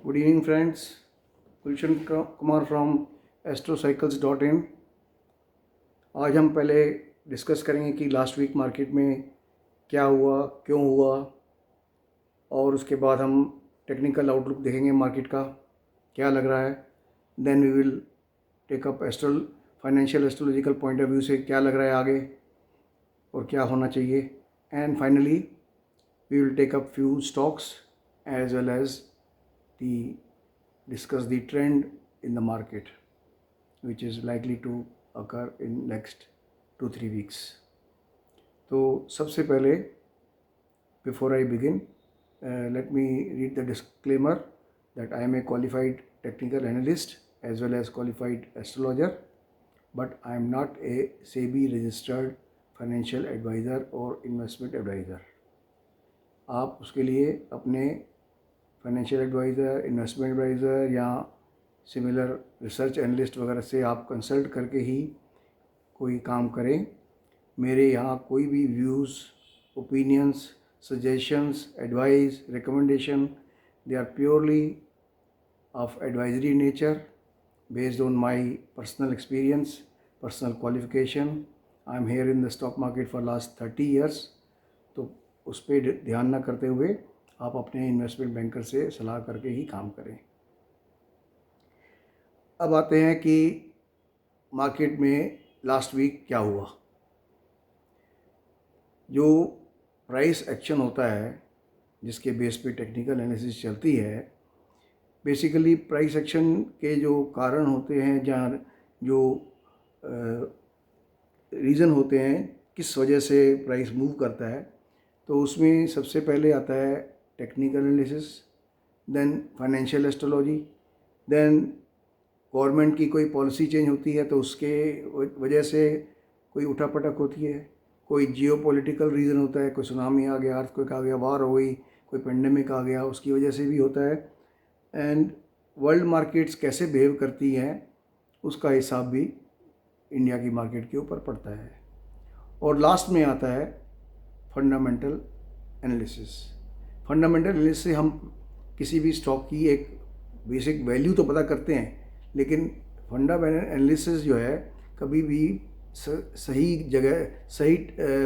Good evening, friends. Gulshan Kumar from astrocycles.in. आज हम पहले डिस्कस करेंगे कि लास्ट वीक मार्केट में क्या हुआ, क्यों हुआ, और उसके बाद हम टेक्निकल आउटलुक देखेंगे मार्केट का क्या लग रहा है. Then we will take up financial astrological point of view से क्या लग रहा है आगे और क्या होना चाहिए. And finally we will take up few stocks as well as discuss the trend in the market which is likely to occur in next 2-3 weeks. तो सबसे पहले before I begin, let me read the disclaimer that I am a qualified technical analyst as well as qualified astrologer, but I am not a SEBI registered financial advisor or investment advisor. आप उसके लिए अपने financial adviser, investment adviser या similar research analyst वगैरह से आप consult करके ही कोई काम करें. मेरे यहाँ कोई भी views, opinions, suggestions, advice, recommendation, they are purely of advisory nature based on my personal experience, personal qualification. I am here in the stock market for last 30 years. तो उस पर ध्यान ना करते हुए आप अपने इन्वेस्टमेंट बैंकर से सलाह करके ही काम करें. अब आते हैं कि मार्केट में लास्ट वीक क्या हुआ. जो प्राइस एक्शन होता है जिसके बेस पे टेक्निकल एनालिसिस चलती है, बेसिकली प्राइस एक्शन के जो कारण होते हैं, जहाँ जो रीज़न होते हैं किस वजह से प्राइस मूव करता है, तो उसमें सबसे पहले आता है technical analysis, then financial astrology, then government की कोई पॉलिसी चेंज होती है तो उसके वजह से कोई उठापटक होती है, कोई जियोपॉलिटिकल रीज़न होता है, कोई सुनामी आ गया, अर्थक्वेक आ गया, वार हो गई, कोई पेंडेमिक आ गया, उसकी वजह से भी होता है. एंड वर्ल्ड मार्केट्स कैसे बिहेव करती हैं उसका हिसाब भी इंडिया की मार्केट के ऊपर पड़ता है. और लास्ट में आता है फंडामेंटल एनालिसिस. फंडामेंटल एनालिसिस से हम किसी भी स्टॉक की एक बेसिक वैल्यू तो पता करते हैं, लेकिन फंडामेंटल एनालिसिस जो है कभी भी सही जगह सही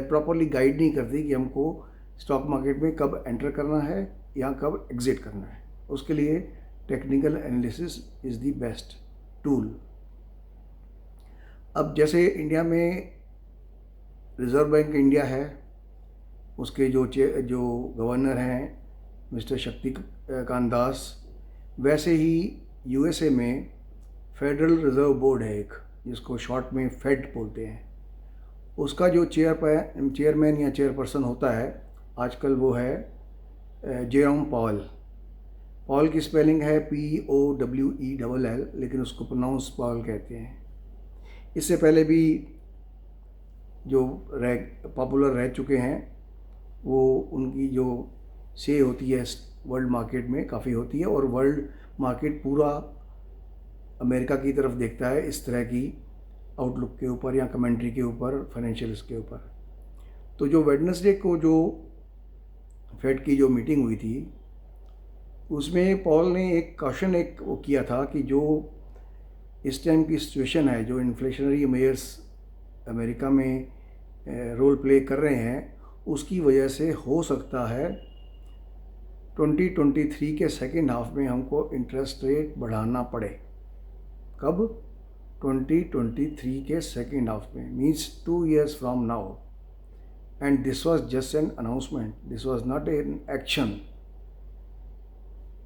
प्रॉपरली गाइड नहीं करती कि हमको स्टॉक मार्केट में कब एंटर करना है या कब एग्ज़िट करना है. उसके लिए technical analysis is the best tool. अब जैसे इंडिया में रिज़र्व बैंक इंडिया है, उसके जो गवर्नर हैं मिस्टर शक्तिकांत दास, वैसे ही यूएसए में फेडरल रिज़र्व बोर्ड है एक, जिसको शॉर्ट में फेड बोलते हैं. उसका जो चेयरमैन या चेयरपर्सन होता है आजकल वो है जेरोम पावेल. पावेल की स्पेलिंग है POWELL, लेकिन उसको प्रोनाउंस पावेल कहते हैं. इससे पहले भी जो पॉपुलर रह चुके हैं, वो उनकी जो से होती है वर्ल्ड मार्केट में काफ़ी होती है, और वर्ल्ड मार्केट पूरा अमेरिका की तरफ देखता है इस तरह की आउटलुक के ऊपर या कमेंट्री के ऊपर, फाइनेंशियल्स के ऊपर. तो जो वेडनेसडे को जो फेड की जो मीटिंग हुई थी, उसमें पॉल ने एक क्वेश्चन वो किया था कि जो इस टाइम की सिचुएशन है, जो इन्फ्लेशनरी मेजर्स अमेरिका में रोल प्ले कर रहे हैं, उसकी वजह से हो सकता है 2023 के सेकेंड हाफ में हमको इंटरेस्ट रेट बढ़ाना पड़े. कब? 2023 के सेकेंड हाफ में, means 2 years from now. And this was just an announcement, this was not an action.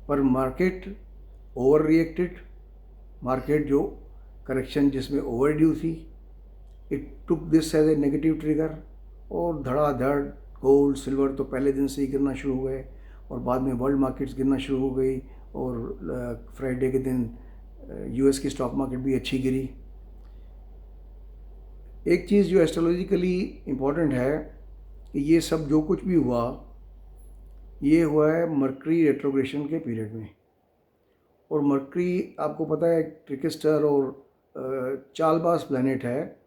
पर मार्केट ओवर रिएक्टेड. मार्केट जो करेक्शन जिसमें ओवर ड्यू थी, it took this as a negative trigger, और धड़ाधड़ gold silver तो पहले दिन से ही गिरना शुरू हो गए, और बाद में वर्ल्ड मार्केट्स गिरना शुरू हो गई, और फ्राइडे के दिन यूएस की स्टॉक मार्केट भी अच्छी गिरी. एक चीज़ जो एस्ट्रोलॉजिकली इम्पॉर्टेंट है कि ये सब जो कुछ भी हुआ, ये हुआ है मर्करी रेट्रोग्रेशन के पीरियड में. और मर्करी आपको पता है ट्रिकस्टर और चालबाज प्लैनेट है.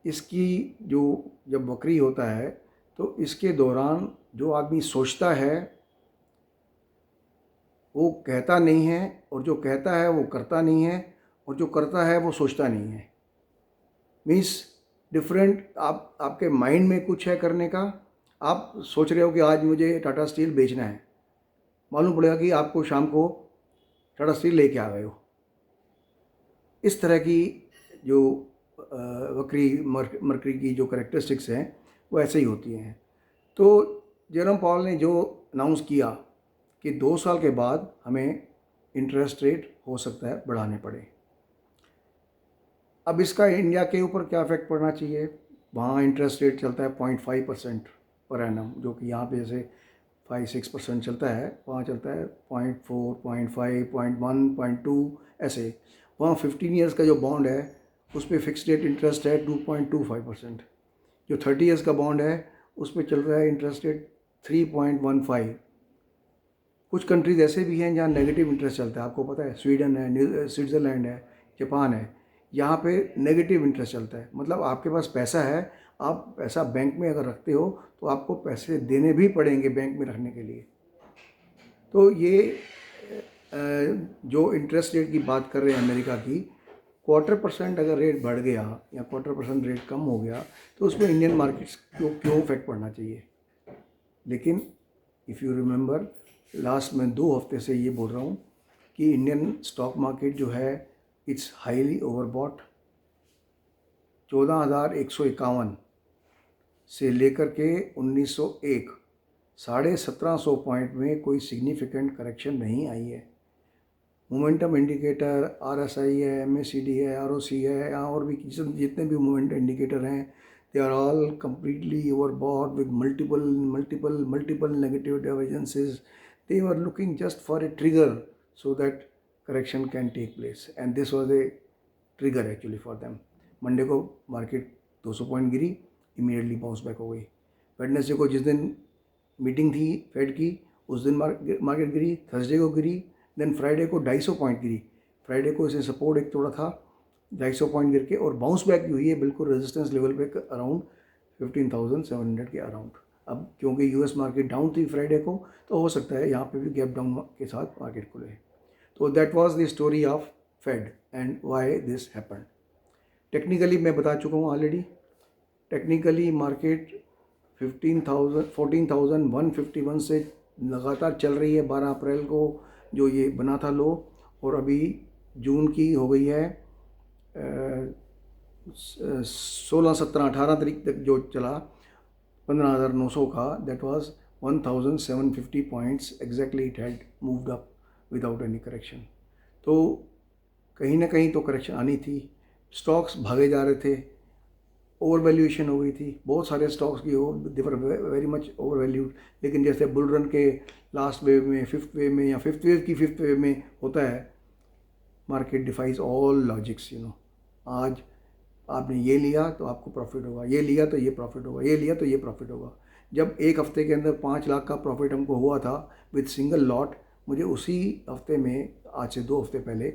इसकी जो जब वक्री होता है तो इसके दौरान जो आदमी सोचता है वो कहता नहीं है, और जो कहता है वो करता नहीं है, और जो करता है वो सोचता नहीं है। मीन्स डिफरेंट, आपके माइंड में कुछ है करने का, आप सोच रहे हो कि आज मुझे टाटा स्टील बेचना है, मालूम पड़ेगा कि आपको शाम को टाटा स्टील लेके आ गए हो। इस तरह की जो वक्री मरकरी की जो करेक्टरिस्टिक्स हैं वो ऐसे ही होती हैं। तो जेरोम पॉल ने जो अनाउंस किया कि 2 साल के बाद हमें इंटरेस्ट रेट हो सकता है बढ़ाने पड़े। अब इसका इंडिया के ऊपर क्या इफेक्ट पड़ना चाहिए? वहाँ इंटरेस्ट रेट चलता है 0.5% पर एनम, जो कि यहाँ पे जैसे 5-6% चलता है, वहाँ चलता है 0.4, 0.5, 0.1, 0.2 ऐसे। वहाँ 15 ईयर्स का जो बॉन्ड है उस पर फिक्स रेट इंटरेस्ट है 2.25%। जो 30 ईयर्स का बॉन्ड है उस पर चल रहा है इंटरेस्ट रेट 3.15। कुछ कंट्रीज ऐसे भी हैं जहाँ नेगेटिव इंटरेस्ट चलता है, आपको पता है, स्वीडन है, स्विट्ज़रलैंड है, जापान है, यहाँ पे नेगेटिव इंटरेस्ट चलता है। मतलब आपके पास पैसा है, आप पैसा बैंक में अगर रखते हो तो आपको पैसे देने भी पड़ेंगे बैंक में रखने के लिए। तो ये जो इंटरेस्ट रेट की बात कर रहे हैं अमेरिका की, 0.25% अगर रेट बढ़ गया या 0.25% रेट कम हो गया तो उसमें इंडियन मार्केट्स को क्यों इफेक्ट पड़ना चाहिए? लेकिन इफ़ यू रिमेंबर, लास्ट में 2 हफ्ते से ये बोल रहा हूँ कि इंडियन स्टॉक मार्केट जो है इट्स हाईली ओवरबॉट। 14,151 से लेकर के 1901, 1750 पॉइंट में कोई सिग्निफिकेंट करेक्शन नहीं आई है। मोमेंटम इंडिकेटर, RSI है, MACD है, ROC है, और भी जितने भी मोमेंट इंडिकेटर हैं, they are all completely overbought with multiple negative divergences. They were looking just for a trigger so that correction can take place, and this was a trigger actually for them. Monday को market 200 point गिरी, immediately bounce back हो गई। Wednesday को जिस दिन meeting थी fade की, उस दिन मार्केट गिरी, थर्सडे को गिरी, देन फ्राइडे को 250 पॉइंट गिरी। फ्राइडे को इसे सपोर्ट एक तोड़ा था 250 पॉइंट गिर के, और बाउंस बैक हुई है बिल्कुल रेजिस्टेंस लेवल पे अराउंड 15,700 के अराउंड। अब क्योंकि यूएस मार्केट डाउन थी फ्राइडे को, तो हो सकता है यहाँ पे भी गैप डाउन के साथ मार्केट खुले। तो that was the story of Fed and why this happened. Technically मैं बता चुका हूँ ऑलरेडी। टेक्निकली मार्केट 14,151 से लगातार चल रही है। 12 अप्रैल को जो ये बना था लो, और अभी जून की हो गई है 16, 17, 18 तारीख तक जो चला 15,900 का, that was 1,750 points exactly it had moved up without any correction. तो कहीं ना कहीं तो करेक्शन आनी थी। स्टॉक्स भागे जा रहे थे, ओवर वैल्यूएशन हो गई थी, बहुत सारे स्टॉक्स की they were very much over valued. लेकिन जैसे बुल रन के लास्ट वेव में, फिफ्थ वेव में, या फिफ्थ वेव की फिफ्थ वेव में होता है, मार्केट डिफाइज ऑल लॉजिक्स। आज आपने ये लिया तो आपको प्रॉफिट होगा, ये लिया तो ये प्रॉफिट होगा, ये लिया तो ये प्रॉफिट होगा। जब एक हफ्ते के अंदर 5 लाख का प्रॉफिट हमको हुआ था विद सिंगल लॉट, मुझे उसी हफ्ते में, आज से 2 हफ्ते पहले,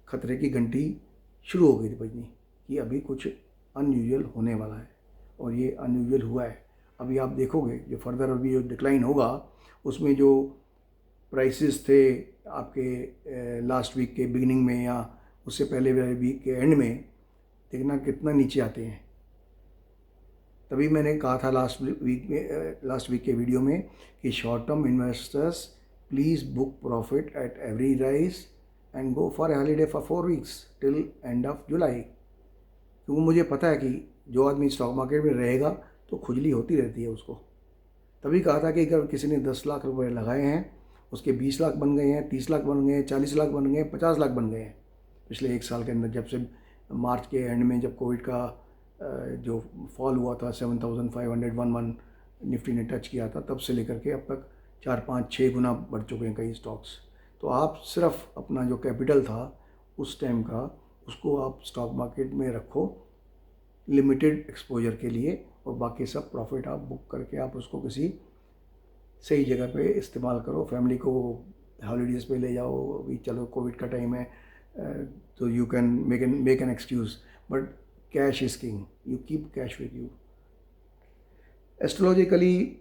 खतरे की घंटी शुरू हो गई थी बजनी कि अभी कुछ अनयूजुअल होने वाला है, और ये अनयूजुअल हुआ है। अभी आप देखोगे जो फर्दर अभी जो डिक्लाइन होगा उसमें जो प्राइसेस थे आपके लास्ट वीक के बिगिनिंग में या उससे पहले वाले वीक के एंड में, देखना कितना नीचे आते हैं। तभी मैंने कहा था लास्ट वीक के वीडियो में कि short term investors please book profit at every rise and go for a holiday for 4 weeks till end of July. क्योंकि मुझे पता है कि जो आदमी स्टॉक मार्केट में रहेगा तो खुजली होती रहती है उसको। तभी कहा था कि अगर किसी ने 10 लाख रुपए लगाए हैं, उसके 20 लाख बन गए हैं, 30 लाख बन गए हैं, 40 लाख बन गए हैं, 50 लाख बन गए हैं पिछले 1 साल के अंदर। जब से मार्च के एंड में जब कोविड का जो फॉल हुआ था 7,511 निफ्टी ने टच किया था, तब से लेकर के अब तक 4, 5, 6 गुना बढ़ चुके हैं कई स्टॉक्स। तो आप सिर्फ अपना जो कैपिटल था उस टाइम का, उसको आप स्टॉक मार्केट में रखो लिमिटेड एक्सपोजर के लिए, और बाकी सब प्रॉफिट आप बुक करके आप उसको किसी सही जगह पे इस्तेमाल करो। फैमिली को हॉलीडेज़ पे ले जाओ, अभी चलो कोविड का टाइम है, तो you can make an excuse, but cash is king, you keep cash with you. Astrologically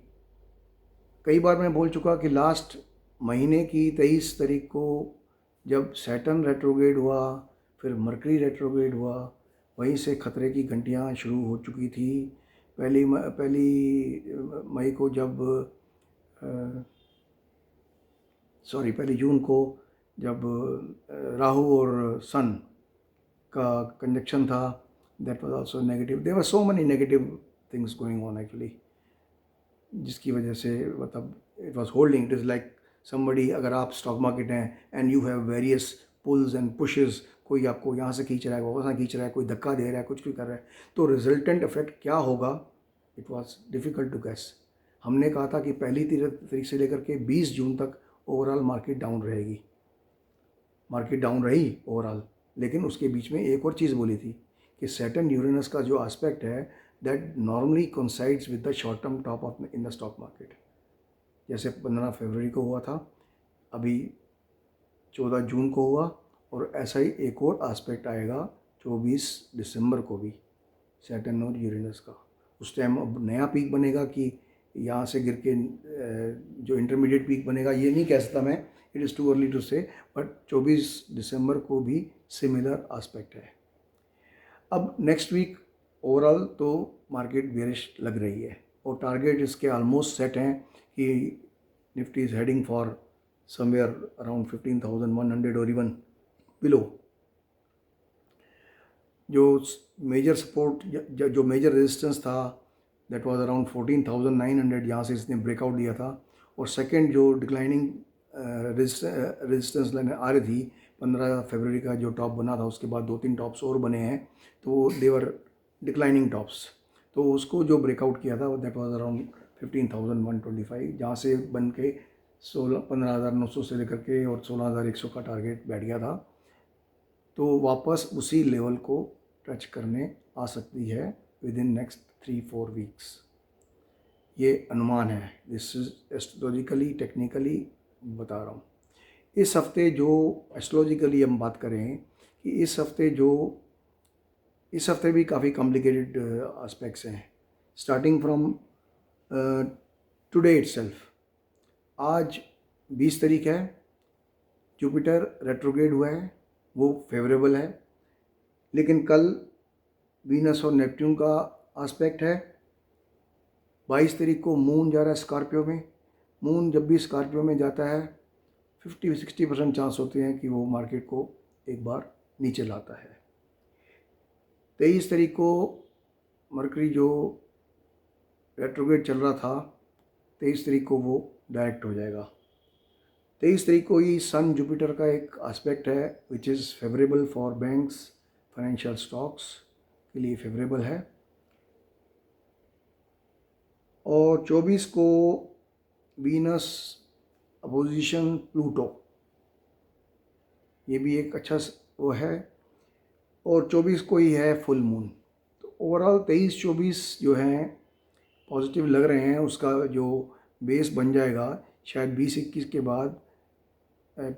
कई बार मैं बोल चुका कि लास्ट महीने की 23 तारीख को जब सैटर्न रेट्रोग्रेड हुआ, फिर मरकरी रेट्रोग्रेड हुआ, वहीं से खतरे की घंटियाँ शुरू हो चुकी थी। पहली मई को जब पहली जून को जब राहु और सन का कंजक्शन था, that was also negative. There were so many negative things going on actually, जिसकी वजह से मतलब it was holding. It is like somebody, अगर आप स्टॉक मार्केट हैं and you have various pulls and pushes, कोई आपको यहाँ से खींच रहा है, वहाँ खींच रहा है, कोई धक्का दे रहा है, कुछ भी कर रहा है, तो रिजल्टेंट इफेक्ट क्या होगा, it was difficult to guess. हमने कहा था कि पहली तारीख से लेकर के 20 जून तक ओवरऑल मार्केट डाउन रहेगी। मार्केट डाउन रही ओवरऑल, लेकिन उसके बीच में एक और चीज़ बोली थी कि सैटर्न यूरेनस का जो एस्पेक्ट है that normally coincides with the short term top of in the stock market. जैसे 15 फरवरी को हुआ था, अभी 14 जून को हुआ, और ऐसा ही एक और एस्पेक्ट आएगा 24 दिसंबर को भी सैटर्न और यूरेनस का। उस टाइम अब नया पीक बनेगा कि यहाँ से गिर के जो इंटरमीडिएट पीक बनेगा, ये नहीं कह सकता मैं, it is too early to say, but 24 दिसंबर को भी सिमिलर एस्पेक्ट है। अब नेक्स्ट वीक ओवरऑल तो मार्केट बेरिश लग रही है, और टारगेट इसके ऑलमोस्ट सेट हैं कि Nifty is heading for somewhere around 15,100 और इवन बिलो। जो मेजर सपोर्ट, जो मेजर रेजिस्टेंस था, दैट वाज अराउंड 14,900, यहाँ से इसने ब्रेकआउट दिया था। और सेकंड जो डिक्लाइनिंग रेजिस्टेंस लाइन आ रही थी, 15 फरवरी का जो टॉप बना था, उसके बाद 2-3 टॉप्स और बने हैं, तो देवर डिक्लाइनिंग टॉप्स, तो उसको जो ब्रेकआउट किया था दैट वाज अराउंड 15,125, जहाँ से बन के 15,900 से लेकर के और 16,100 का टारगेट बैठ गया था। तो वापस उसी लेवल को टच करने आ सकती है विद इन नेक्स्ट 3-4 वीक्स, ये अनुमान है। दिस इज एस्ट्रोलॉजिकली टेक्निकली बता रहा हूँ। इस हफ्ते जो एस्ट्रोलॉजिकली हम बात करें कि इस हफ्ते भी काफ़ी कॉम्प्लिकेटेड एस्पेक्ट्स हैं, स्टार्टिंग फ्रॉम टुडे इटसेल्फ। आज 20 तारीख है, जुपिटर रेट्रोग्रेड हुआ है, वो फेवरेबल है, लेकिन कल वीनस और नेपट्यून का एस्पेक्ट है। 22 तारीख को मून जा रहा है स्कॉर्पियो में। मून जब भी स्कॉर्पियो में जाता है 50-60% चांस होते हैं कि वो मार्केट को एक बार नीचे लाता है। 23 तारीख को मरकरी जो रेट्रोग्रेड चल रहा था, 23 तारीख को वो डायरेक्ट हो जाएगा। 23 तारीख को ही सन जुपिटर का एक एस्पेक्ट है which is favourable for banks, financial stocks के लिए फेवरेबल है। और 24 को वीनस अपोजिशन प्लूटो, ये भी एक अच्छा वो है, और 24 को ही है फुल मून। तो ओवरऑल 23-24 जो हैं पॉजिटिव लग रहे हैं। उसका जो बेस बन जाएगा शायद 20-21 के बाद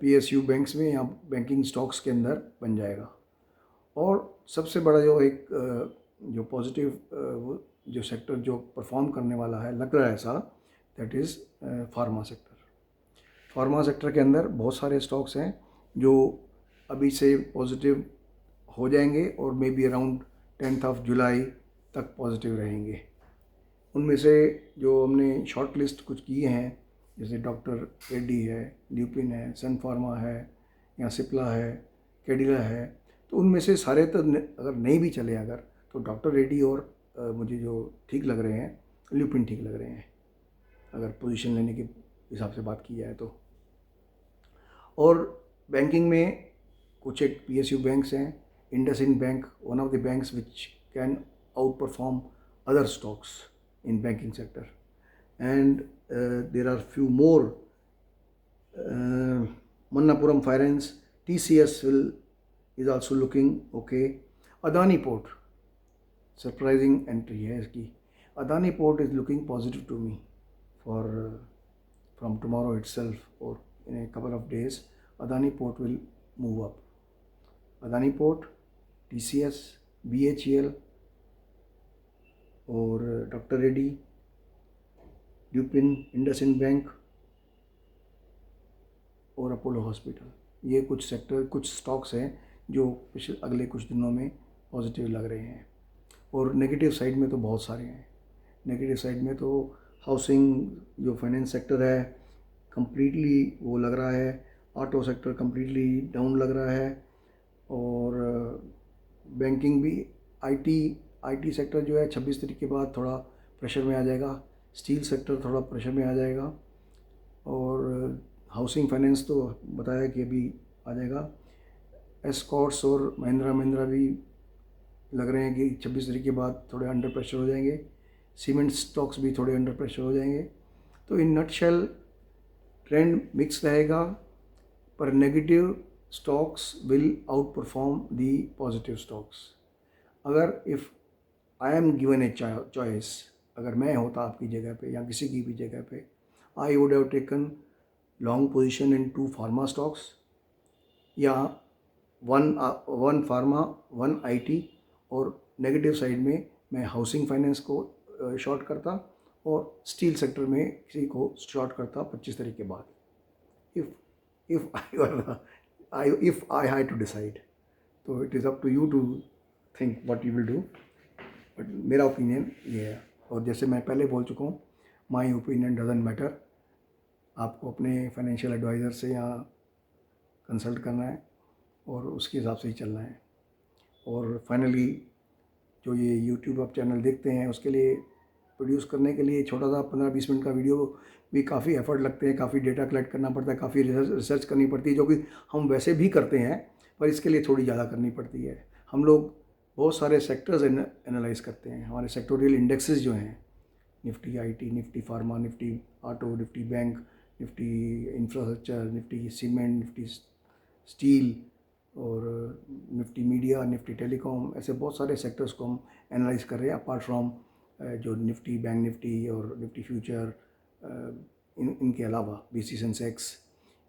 PSU बैंक्स में या बैंकिंग स्टॉक्स के अंदर बन जाएगा। और सबसे बड़ा जो एक जो पॉजिटिव जो सेक्टर जो परफॉर्म करने वाला है लग रहा है ऐसा, that is pharma sector. Pharma sector के अंदर बहुत सारे स्टॉक्स हैं जो अभी से पॉजिटिव हो जाएंगे और मे बी अराउंड 10 जुलाई तक पॉजिटिव रहेंगे। उनमें से जो हमने शॉर्ट लिस्ट कुछ किए हैं, जैसे डॉक्टर रेड्डी है, ल्यूपिन है, सन फार्मा है, या सिप्ला है, कैडिला है, तो उनमें से सारे तो अगर नहीं भी चले अगर, तो डॉक्टर रेड्डी और मुझे जो ठीक लग रहे हैं, ल्यूपिन ठीक लग रहे हैं अगर पोजीशन लेने के हिसाब से बात की जाए तो। और बैंकिंग में कुछ एक PSU बैंक्स हैं, IndusInd bank, one of the banks which can out perform other stocks in banking sector, and there are few more. Manappuram Finance, TCS is also looking okay. Adani Port, surprising entry है इसकी. Adani Port is looking positive to me for from tomorrow itself or in a couple of days. Adani Port will move up. Adani Port, TCS, BHEL और doctor Reddy, lupin, IndusInd bank, और Apollo hospital. ये कुछ sector, कुछ stocks हैं जो अगले कुछ दिनों में पॉजिटिव लग रहे हैं। और नेगेटिव साइड में तो बहुत सारे हैं। नेगेटिव साइड में तो हाउसिंग, जो फाइनेंस सेक्टर है, कम्प्लीटली वो लग रहा है। ऑटो सेक्टर कम्प्लीटली डाउन लग रहा है। और बैंकिंग भी, आईटी सेक्टर जो है 26 तारीख के बाद थोड़ा प्रेशर में आ जाएगा। स्टील सेक्टर थोड़ा प्रेशर में आ जाएगा। और हाउसिंग फाइनेंस तो बताया कि अभी आ जाएगा। एस्कॉर्ट्स और महिंद्रा भी लग रहे हैं कि 26 तारीख के बाद थोड़े अंडर प्रेशर हो जाएंगे। सीमेंट स्टॉक्स भी थोड़े अंडर प्रेशर हो जाएंगे। तो इन नटशेल ट्रेंड मिक्स रहेगा, पर negative stocks will outperform the positive stocks. अगर if I am given a choice, अगर मैं होता आपकी जगह पे या किसी की भी जगह पे, I would have taken long position in 2 pharma stocks, या वन फार्मा, 1 आईटी, और नेगेटिव साइड में मैं हाउसिंग फाइनेंस को शॉर्ट करता और स्टील सेक्टर में किसी को शॉर्ट करता 25 तारीख के बाद। If I had to decide, तो it is up to you to think what you will do, but मेरा ओपिनियन ये है। और जैसे मैं पहले बोल चुका हूँ, माई ओपिनियन डजंट मैटर। आपको अपने फाइनेंशियल एडवाइज़र से या कंसल्ट करना है और उसके हिसाब से ही चलना है। और फाइनली, जो ये यूट्यूब आप चैनल देखते हैं, उसके लिए प्रोड्यूस करने के लिए छोटा सा 15-20 मिनट का वीडियो भी काफ़ी एफर्ट लगते हैं, काफ़ी डेटा कलेक्ट करना पड़ता है, काफ़ी रिसर्च करनी पड़ती है, जो कि हम वैसे भी करते हैं, पर इसके लिए थोड़ी ज़्यादा करनी पड़ती है। हम लोग बहुत सारे सेक्टर्स एनालाइज करते हैं। हमारे सेक्टोरियल इंडेक्सेस जो हैं, Nifty IT, Nifty pharma, Nifty auto, Nifty bank, Nifty infrastructure, Nifty cement, Nifty steel, और निफ्टी मीडिया, निफ्टी टेलीकॉम, ऐसे बहुत सारे सेक्टर्स को हम एनालाइज कर रहे हैं, अपार्ट फ्रॉम जो निफ्टी, बैंक निफ्टी और निफ्टी फ्यूचर, इनके अलावा बीसी सेंसेक्स।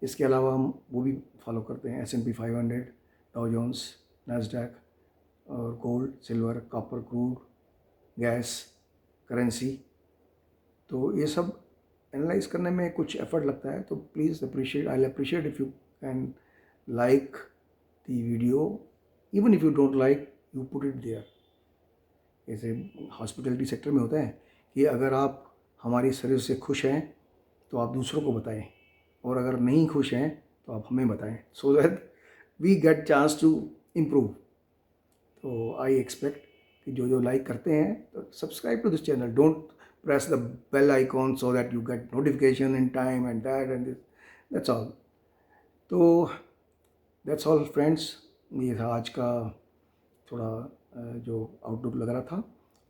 इसके अलावा हम वो भी फॉलो करते हैं, S&P 500, डाउ जोन्स, नैस्डैक, और gold, silver, copper, crude, gas, currency. तो ये सब एनालाइज करने में कुछ एफर्ट लगता है। तो please appreciate, I appreciate if you can like the video, even if you don't like, you put it there. जैसे हॉस्पिटलिटी सेक्टर में होता है कि अगर आप हमारी सर्विस से खुश हैं तो आप दूसरों को बताएं, और अगर नहीं खुश हैं तो आप हमें बताएं, so that we get chance to improve. तो आई एक्सपेक्ट कि जो लाइक करते हैं तो subscribe to this channel, don't press the bell icon so that you get notification in time and that and this, that's all. तो that's all friends, ये था आज का थोड़ा जो आउटलुक लग रहा था।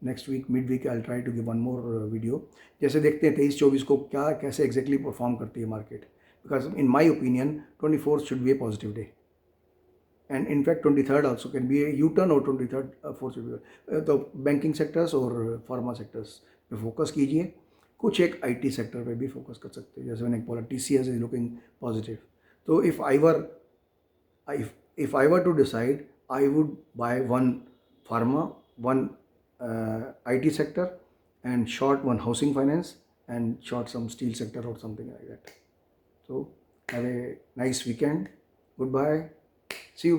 Next week, mid week, I try to give one more video. जैसे देखते हैं 23-24 को क्या कैसे एग्जैक्टली परफॉर्म करती है market, because in my opinion 24th should be A positive day, and in fact 23rd also can be A U turn, और 23rd 4th should be. तो बैंकिंग सेक्टर्स और फार्मा सेक्टर्स पे फोकस कीजिए, कुछ एक IT sector पे भी focus कर सकते हैं। जैसे मैंने बोला, TCS इज लुकिंग पॉजिटिव। तो if I were to decide, I would buy one pharma, one IT sector, and short one housing finance, and short some steel sector or something like that. So have a nice weekend. Goodbye. See you.